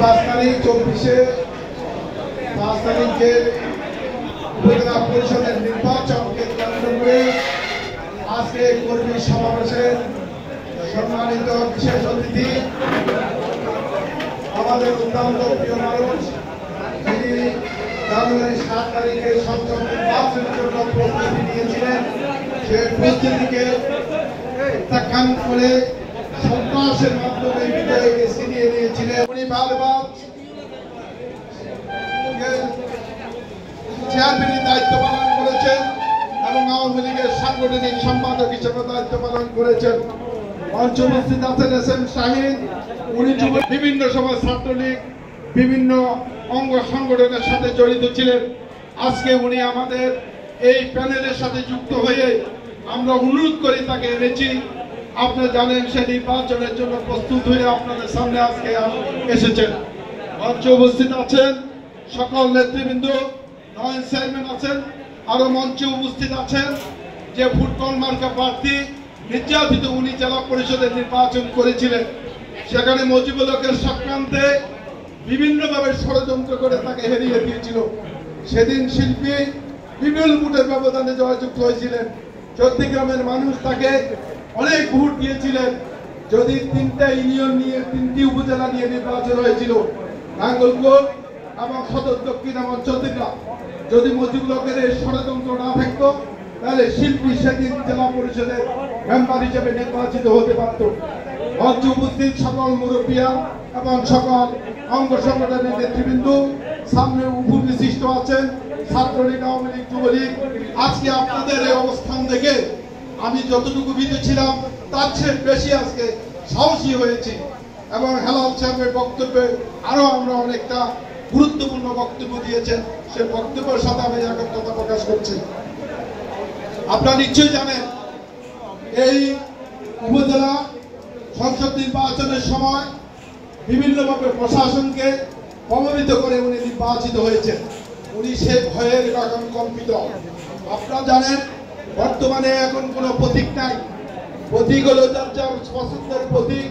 5 তারিখ 5 তারিখে উপজেলা পরিষদের নির্বাচনকে কেন্দ্র করে আজকে কর্মী সমাবেশের সম্মানিত বিশেষ অতিথি আমাদের অত্যন্ত প্রিয় মানুষ যিনি জানুয়ারি 7 তারিখে সপ্তম নির্বাচনের জন্য প্রস্তুতি নিয়েছিলেন সেই প্রস্তুতিকে প্রত্যাখ্যান করে সন্ত্রাসের মাধ্যমে বিজয়কে ছিনিয়ে নিয়েছিলেন। উনি বারবার চেয়ারম্যানের দায়িত্ব পালন করেছেন এবং আওয়ামী লীগের সাংগঠনিক সম্পাদক হিসেবে দায়িত্ব পালন করেছেন। মঞ্চে উপস্থিত আছেন এস.এম. শাহীন। উনি বিভিন্ন সময় ছাত্রলীগ বিভিন্ন অঙ্গ সংগঠনের সাথে জড়িত ছিলেন। আজকে উনি আমাদের এই প্যানেলের সাথে যুক্ত হয়ে আমরা অনুরোধ করে তাকে এনেছি। আপনারা জানেন সে নির্বাচনের জন্য প্রস্তুত হয়ে আপনাদের সামনে আজকে এসেছেন। মঞ্চে উপস্থিত আছেন সকল নেতৃবৃন্দ, নয়ন চেয়ারম্যান আছেন, আরো মঞ্চে উপস্থিত আছেন যে ফুটবল মার্কা প্রার্থী নির্যাতিত উনি জেলা পরিষদের নির্বাচন করেছিলেন। সেখানে মুজিবুল হকের চক্রান্তে বিভিন্নভাবে ষড়যন্ত্র করে তাকে হারিয়ে দিয়েছিল। সেদিন শিল্পী বিপুল ভোটের ব্যবধানে জয়যুক্ত হয়েছিলেন। চট্টগ্রামের মানুষ তাকে অনেক ভোট দিয়েছিলেন। যদি 3টা ইউনিয়ন নিয়ে 3টি উপজেলা নিয়ে নির্বাচন হয়েছিল, নাঙ্গলকোট এবং সদর দক্ষিণ এবং চট্টগ্রাম, যদি মুজিবুল হকের এই ষড়যন্ত্র না থাকতো তাহলে শিল্পী সেদিন জেলা পরিষদের মেম্বার হিসেবে নির্বাচিত হতে পারত। মঞ্চে উপস্থিত সকল মুরব্বিয়া এবং সকল অঙ্গ সংগঠনের নেতৃবৃন্দ, সামনে উপবিশিষ্ট আছেন ছাত্রলীগ, আওয়ামী লীগ, যুবলীগ। আজকে আপনাদের এই অবস্থান দেখে আমি যতটুকু ভীত ছিলাম তার চেয়ে বেশি আজকে সাহসী হয়েছি এবং হেলাল সাহেবের বক্তব্যে আরো আমরা অনেকটা গুরুত্বপূর্ণ বক্তব্য দিয়েছেন। সে বক্তব্যের সাথে আমি একত্রতা প্রকাশ করছি। আপনারা নিশ্চয়ই জানেন এই উপজেলা সংসদ নির্বাচনের সময় বিভিন্নভাবে প্রশাসনকে প্রভাবিত করে উনি নির্বাচিত হয়েছেন। উনি সে ভয়ের এখন কম্পিত। আপনারা জানেন বর্তমানে এখন কোনো প্রতীক নাই। প্রতীক হলো যার যার পছন্দের প্রতীক।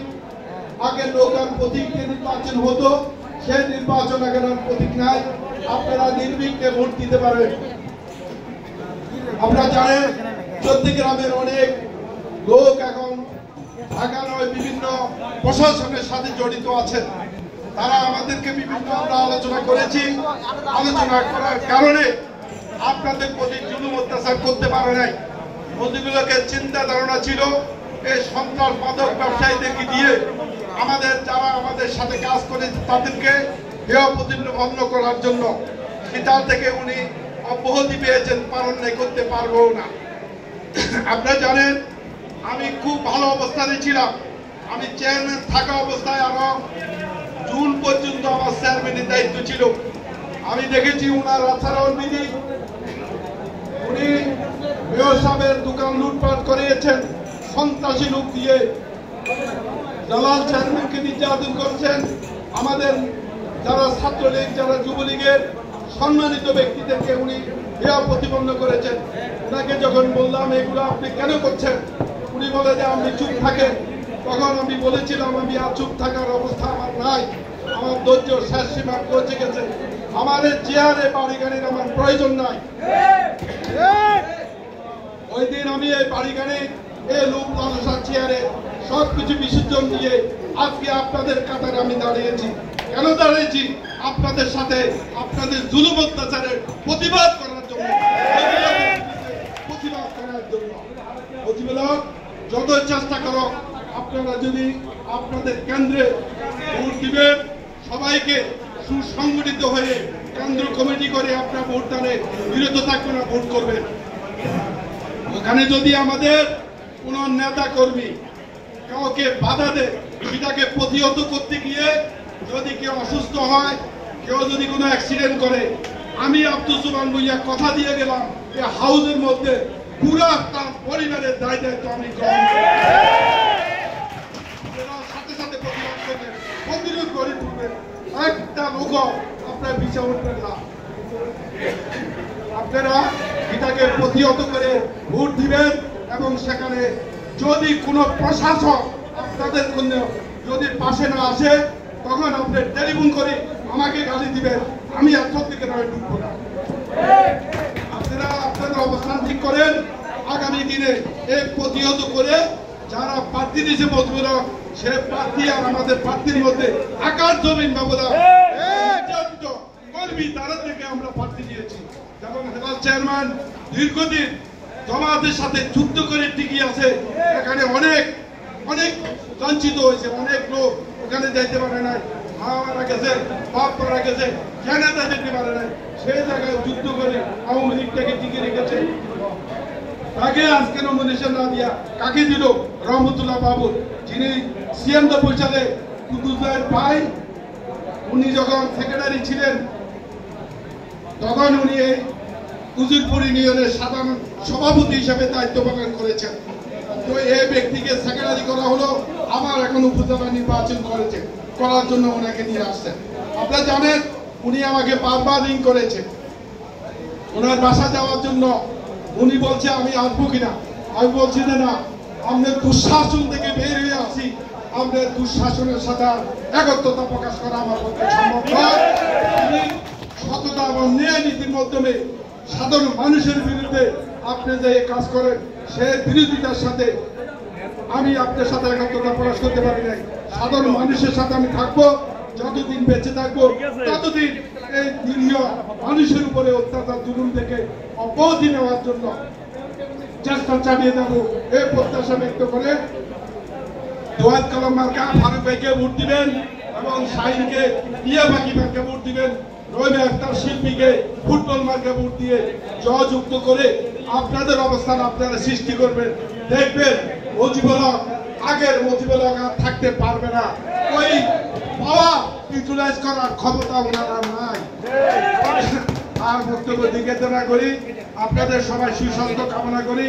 আগে নৌকার প্রতীক দিয়ে নির্বাচন হতো, সে নির্বাচন এখন আর প্রতীক নাই। আপনারা নির্বিঘ্নে ভোট দিতে পারেন। আপনারা জানেন চট্টগ্রামের অনেক লোক এখন ঢাকা নয় বিভিন্ন প্রশাসনের সাথে জড়িত আছেন। তারা আমাদেরকে বিভিন্ন আমরা আলোচনা করেছি। আলোচনা করার কারণে আপনাদের প্রতি জুলুম অত্যাচার করতে পারে নাই। মুজিবুল হকের চিন্তা ধারণা ছিল এই সন্ত্রাস মাদক ব্যবসায়ীদেরকে দিয়ে যারা আমাদের সাথে কাজ করে তাদেরকে হেয় প্রতিপন্ন করার জন্য। সেটা থেকে উনি অব্যাহতি পেয়েছেন, পালন করতে পারবো না। আপনারা জানেন আমি খুব ভালো অবস্থানে ছিলাম। আমি চেয়ারম্যান থাকা অবস্থায় আমার জুন পর্যন্ত আমার চেয়ারম্যানের দায়িত্ব ছিল। আমি দেখেছি উনার আচরণ বিধি। উনি মেয়র সাহেবের দোকান লুটপাট করিয়েছেন, সন্ত্রাসী লোক দিয়ে জালাল চেয়ারম্যানকে নির্যাতন করেছেন। আমাদের যারা ছাত্রলীগ, যারা যুবলীগের সম্মানিত ব্যক্তিদেরকে উনি হেয় প্রতিপন্ন করেছেন। ওনাকে যখন বললাম এগুলো আপনি কেন করছেন, উনি বলে যে আপনি চুপ থাকেন। তখন আমি বলেছিলাম আমি আর চুপ থাকার অবস্থা আমার নাই, আমার ধৈর্য শেষ সীমা পৌঁছে গেছে। আমার চেয়ারে বাড়ি গাড়ির আমার প্রয়োজন নাই। ওই দিন আমি এই বাড়ি গাড়ি এই লোক লালসার চেয়ারে সবকিছু বিসর্জন দিয়ে আজকে আপনাদের কাতারে আমি দাঁড়িয়েছি। কেন দাঁড়িয়েছি? আপনাদের সাথে আপনাদের জুলুম অত্যাচারের প্রতিবাদ করার জন্য। মুজিবুল হক যত চেষ্টা করো, আপনারা যদি আপনাদের কেন্দ্রে ভোট দিবেন, সবাইকে সুসংগঠিত হয়ে কেন্দ্র কমিটি করে আপনার ভোটদানে বিরত থাকবেন না, ভোট করবেন। ওখানে যদি আমাদের কোন নেতা কর্মী কাউকে বাধা দেয়, সেটাকে প্রতিহত করতে গিয়ে যদি কেউ অসুস্থ হয়, কেউ যদি কোনো অ্যাক্সিডেন্ট করে, আমি আব্দুল সুবহান ভুঁইয়া কথা দিয়ে গেলাম এই হাউসের মধ্যে পুরা তার পরিবারের দায় দায়িত্ব আমি গ্রহণ করি। সাথে সাথে প্রতিবাদ করবেন, প্রতিরোধ করে তুলবেন। একটা লোক আপনার বিচার উঠবেন না। আপনারা এটাকে প্রতিহত করে ভোট দিবেন এবং সেখানে যদি কোনো প্রশাসক আপনাদের যদি পাশে না আসে তখন আপনি টেলিফোন করে আমাকে গালি দিবেন, আমি আর সত্যিকারে ঢুকবো না। আপনারা আপনাদের অবস্থান ঠিক করেন, আগামী দিনে এক প্রতিহত করে যারা প্রার্থী দিয়েছে মজবুর সে প্রার্থী আর আমাদের প্রার্থীর মধ্যে আকার জমিন ব্যবধান কর্মী তারা থেকে আমরা প্রার্থী দিয়েছি। যেমন হেলাল চেয়ারম্যান দীর্ঘদিন জামাতের সাথে যুদ্ধ করে টিকে আছে, এখানে অনেক অনেক লাঞ্ছিত হয়েছে, অনেক লোক ওখানে যাইতে পারে নাই, মা মারা গেছে, বাপ মারা গেছে, জানাজা যেতে পারে নাই, সেই জায়গায় যুদ্ধ করে আওয়ামী লীগটাকে টিকে রেখেছে। তাকে আজকে নমিনেশন না দিয়া কাকে দিল? রহমতুল্লাহ বাবু, যিনি 96 সালে কুতুবুদ্দিন ভাই উনি যখন সেক্রেটারি ছিলেন তখন উনি এই উজিরপুর ইউনিয়নের সাধারণ সভাপতি হিসেবে দায়িত্ব পালন করেছেন। তো এই ব্যক্তিকে সেক্রেটারি করা হলো, আবার এখন উপজেলা নির্বাচন করার জন্য ওনাকে নিয়ে আসছেন। আপনারা জানেন উনি আমাকে বারবার রিং করেছেন ওনার বাসা যাওয়ার জন্য। উনি বলছে আমি আসবো কিনা, আমি বলছি যে না, আমাদের দুঃশাসন থেকে বের হয়ে আসি, আমাদের দুঃশাসনের সাথে একত্রতা প্রকাশ করা আমার পক্ষে সম্ভব নয়। সততা এবং ন্যায় নীতির মাধ্যমে সাধারণ মানুষের বিরুদ্ধে আপনি যে কাজ করেন সে বিরোধিতার সাথে আমি আপনার সাথে একত্রতা প্রকাশ করতে পারি নাই। সাধারণ মানুষের সাথে আমি থাকবো, যতদিন বেঁচে থাকবো ততদিন এই নিরীহ মানুষের উপরে অত্যাচার জুলুম থেকে অব্যাহতি নেওয়ার জন্য চেষ্টা চালিয়ে যাবো, এই প্রত্যাশা ব্যক্ত করে দোয়াত কলম মার্কা ফারুক ভাইকে ভোট দিবেন এবং শাহিনকে ইয়া বাকি মার্কা ভোট দিবেন, রহিমে আক্তার শিল্পীকে ফুটবল মার্কা ভোট দিয়ে জয়যুক্ত করে আপনাদের অবস্থান আপনারা সৃষ্টি করবেন। দেখবেন মুজিবুল হক আগের মুজিবুল হক আর থাকতে পারবে না, ওই পাওয়া ইউটিলাইজ করার ক্ষমতা ওনারা নাই। আর বক্তব্য দিকে না করি, আপনাদের সবাই সুস্বাস্থ্য কামনা করি।